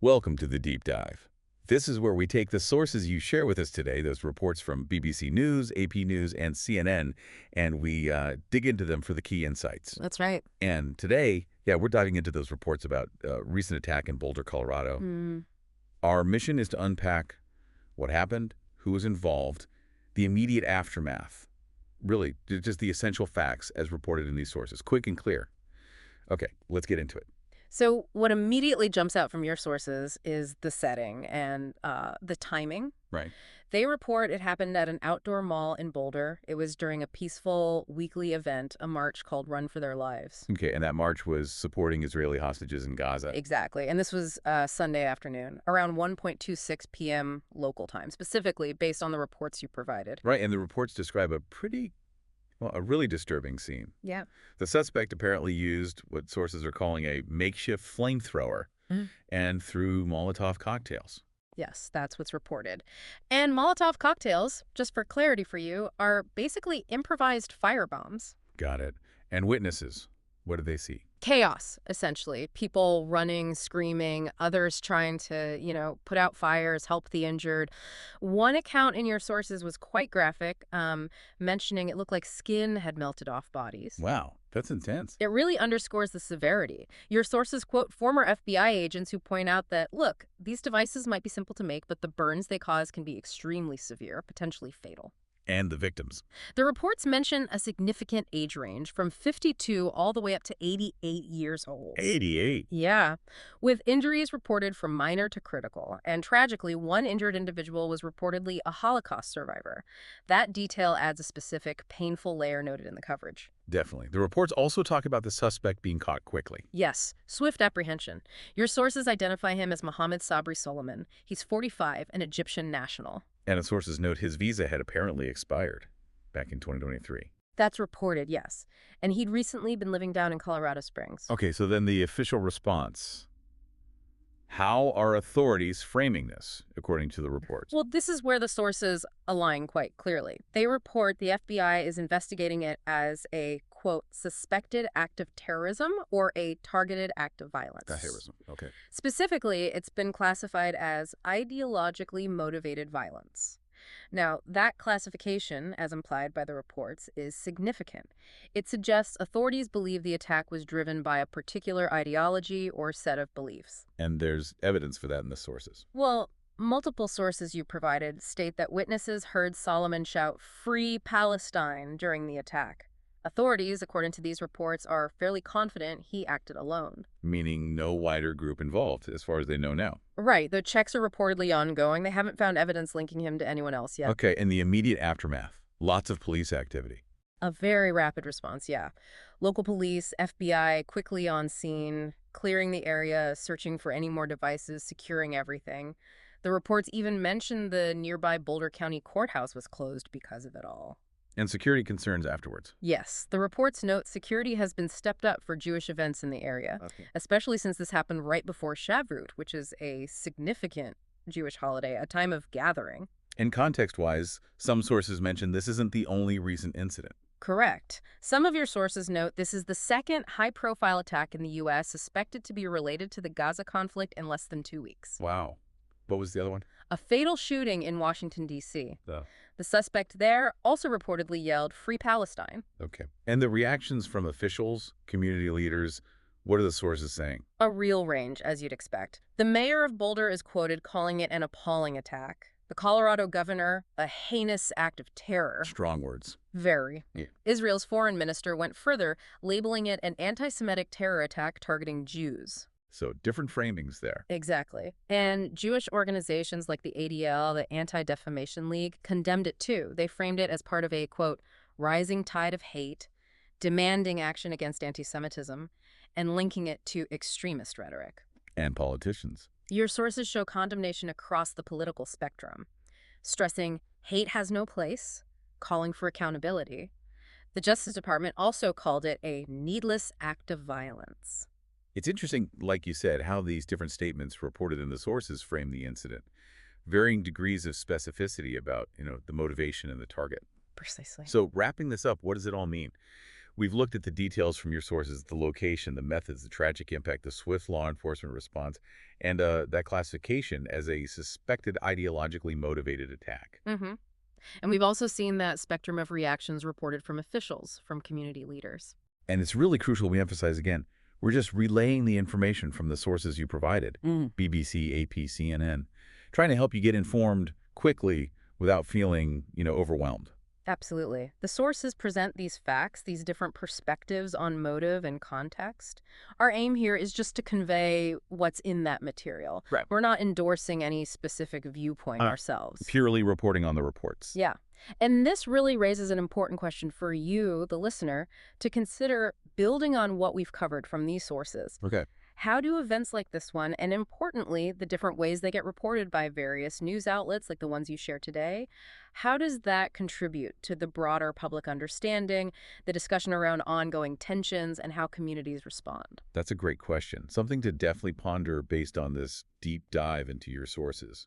Welcome to the Deep Dive. This is where we take the sources you share with us today, those reports from BBC News, AP News, and CNN, and we dig into them for the key insights. That's right. And today, we're diving into those reports about recent attack in Boulder, Colorado. Mm. Our mission is to unpack what happened, who was involved, the immediate aftermath, really, just the essential facts as reported in these sources, quick and clear. Okay, let's get into it. So what immediately jumps out from your sources is the setting and the timing. Right. They report it happened at an outdoor mall in Boulder. It was during a peaceful weekly event, a march called Run for Their Lives. Okay, and that march was supporting Israeli hostages in Gaza. Exactly. And this was Sunday afternoon, around 1:26 p.m. local time, specifically based on the reports you provided. Right, and the reports describe a really disturbing scene. Yeah. The suspect apparently used what sources are calling a makeshift flamethrower and threw Molotov cocktails. Yes, that's what's reported. And Molotov cocktails, just for clarity for you, are basically improvised firebombs. Got it. And witnesses, what did they see? Chaos, essentially. People running, screaming, others trying to, put out fires, help the injured. One account in your sources was quite graphic, mentioning it looked like skin had melted off bodies. Wow, that's intense. It really underscores the severity. Your sources quote former FBI agents who point out that, look, these devices might be simple to make, but the burns they cause can be extremely severe, potentially fatal. And the victims. The reports mention a significant age range from 52 all the way up to 88 years old. 88? Yeah, with injuries reported from minor to critical. And tragically, one injured individual was reportedly a Holocaust survivor. That detail adds a specific, painful layer noted in the coverage. Definitely. The reports also talk about the suspect being caught quickly. Yes, swift apprehension. Your sources identify him as Mohamed Sabry Soliman. He's 45, an Egyptian national. And the sources note his visa had apparently expired back in 2023. That's reported, yes. And he'd recently been living down in Colorado Springs. Okay, so then the official response. How are authorities framing this, according to the reports? Well, this is where the sources align quite clearly. They report the FBI is investigating it as a, quote, suspected act of terrorism or a targeted act of violence. Terrorism, okay. Specifically, it's been classified as ideologically motivated violence. Now, that classification, as implied by the reports, is significant. It suggests authorities believe the attack was driven by a particular ideology or set of beliefs. And there's evidence for that in the sources. Well, multiple sources you provided state that witnesses heard Solomon shout, "Free Palestine," during the attack. Authorities, according to these reports, are fairly confident he acted alone. Meaning no wider group involved, as far as they know now. Right. The checks are reportedly ongoing. They haven't found evidence linking him to anyone else yet. Okay, and the immediate aftermath. Lots of police activity. A very rapid response, yeah. Local police, FBI, quickly on scene, clearing the area, searching for any more devices, securing everything. The reports even mentioned the nearby Boulder County courthouse was closed because of it all. And security concerns afterwards. Yes, the reports note security has been stepped up for Jewish events in the area, especially since this happened right before Shavuot, which is a significant Jewish holiday, a time of gathering. And context-wise, some sources mention this isn't the only recent incident. Correct. Some of your sources note this is the second high-profile attack in the U.S. suspected to be related to the Gaza conflict in less than 2 weeks. Wow. What was the other one? A fatal shooting in Washington, D.C. The suspect there also reportedly yelled, "Free Palestine." Okay. And the reactions from officials, community leaders, what are the sources saying? A real range, as you'd expect. The mayor of Boulder is quoted calling it an appalling attack. The Colorado governor, a heinous act of terror. Strong words. Very. Yeah. Israel's foreign minister went further, labeling it an anti-Semitic terror attack targeting Jews. So different framings there. Exactly. And Jewish organizations like the ADL, the Anti-Defamation League, condemned it too. They framed it as part of a, quote, rising tide of hate, demanding action against anti-Semitism, and linking it to extremist rhetoric. And politicians. Your sources show condemnation across the political spectrum, stressing hate has no place, calling for accountability. The Justice Department also called it a needless act of violence. It's interesting, like you said, how these different statements reported in the sources frame the incident. Varying degrees of specificity about, the motivation and the target. Precisely. So wrapping this up, what does it all mean? We've looked at the details from your sources, the location, the methods, the tragic impact, the swift law enforcement response, and that classification as a suspected ideologically motivated attack. Mm-hmm. And we've also seen that spectrum of reactions reported from officials, from community leaders. And it's really crucial we emphasize again, we're just relaying the information from the sources you provided, BBC, AP, CNN, trying to help you get informed quickly without feeling, overwhelmed. Absolutely. The sources present these facts, these different perspectives on motive and context. Our aim here is just to convey what's in that material. Right. We're not endorsing any specific viewpoint ourselves. Purely reporting on the reports. Yeah. And this really raises an important question for you, the listener, to consider building on what we've covered from these sources. Okay. How do events like this one, and importantly, the different ways they get reported by various news outlets like the ones you share today, how does that contribute to the broader public understanding, the discussion around ongoing tensions, and how communities respond? That's a great question. Something to definitely ponder based on this deep dive into your sources.